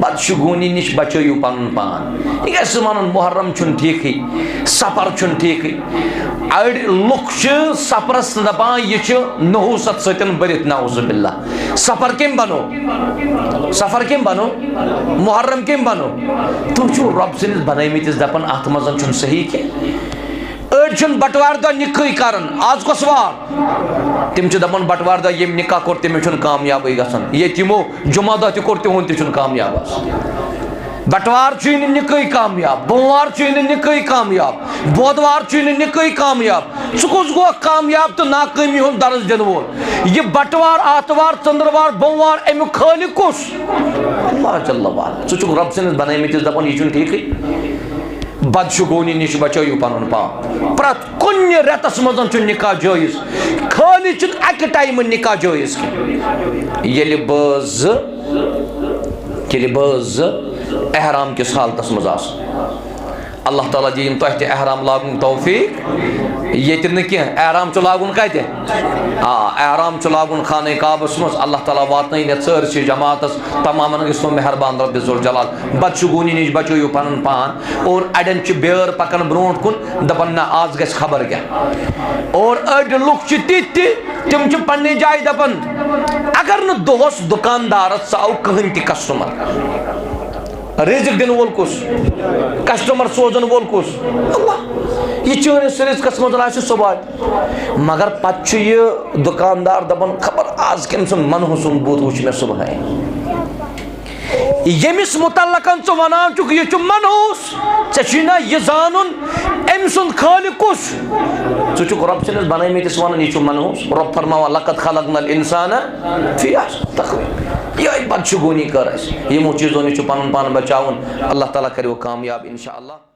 بدشگونی نش بچو پن پان یہ گھس ون محرم چھ ٹھیک سفر چھ ٹھیک اڑ لک سفرس دپان یہ نحوست ستن برت نعوذ باللہ سفر کم بنو سفر کم بنو محرم کم بنو تم چھو رب سنس بنائیمتس دپان ات مزن چھن صحیح کی اڑ چھن بٹوار دہ نکاح کران آج کس وار تم چھ دپان بٹوار دہ یم نکاح کور تمس چھن کامیابی گژھان یہ تمو جمعہ دہ تہ کور تہند تہ چھن کامیاب بٹوار چھ نکاح کامیاب بوموار چھ نکاح کامیاب بودوار چھ نکاح کامیاب ثہ کس گو کامیاب تو ناکامی ہند درس دن وول یہ بٹوار آتوار ژندروار بوموار امیک خالق کس اللہ جل وعلا ثہ چھ رب سنس بنائیمتس دپان یہ چھن ٹھیک بدشگونی نش بچو پن پان پرت کن رتس مزن چھ نکاح جائز خالی چھ اکہ ٹائم نکاح جائز یل بز احرام کس حالتس مز اللہ تعالیٰ دین تہ تہ احرام لاگن توفیق یہ نی احرام چھ لاگن کتہ احرام چھ لاگن خانہ کعبس مز اللہ تعالیٰ واتن یت سٲرسٕے جماعتس تمام گژھِ تم مہربان رب ذوالجلال بدشگونی نش بچو پن پان اور اڑین چھ بیٲر پکان برونٹ کن دپان نہ آز گژھِ خبر کیا اور اڑ لُکھ چھ تِتھۍ تہِ تم چھ پننہِ جایہِ دپان اگر نہ دۄہس دکاندارس ژاو کٕہٕنۍ تہِ کسٹمر رزق دن وول کس کسٹمر سوزن وول کس اللہ یہ چٲنس رزقس مز آسہِ صبح مگر پتہ یہ دکاندار دپان خبر آز کم سن منحوسن بوت وچ مے صبح یمس متعلقن ژٕ ونان چھُکھ یہ منحوس ژےٚ چھی نا یہ زانُن أمۍ سُنٛد خالق کُس ژٕ چھُکھ رب سٕنٛدِس بنٲیمٕتِس ونان یہ منحوس رب فرماوان لقد خلقنا الانسان فی احسن تقویم یہ بدشگونی کر اس یمو چیزوں نش پن پان بچاؤن اللہ تعالیٰ کرو کامیاب انشاءاللہ.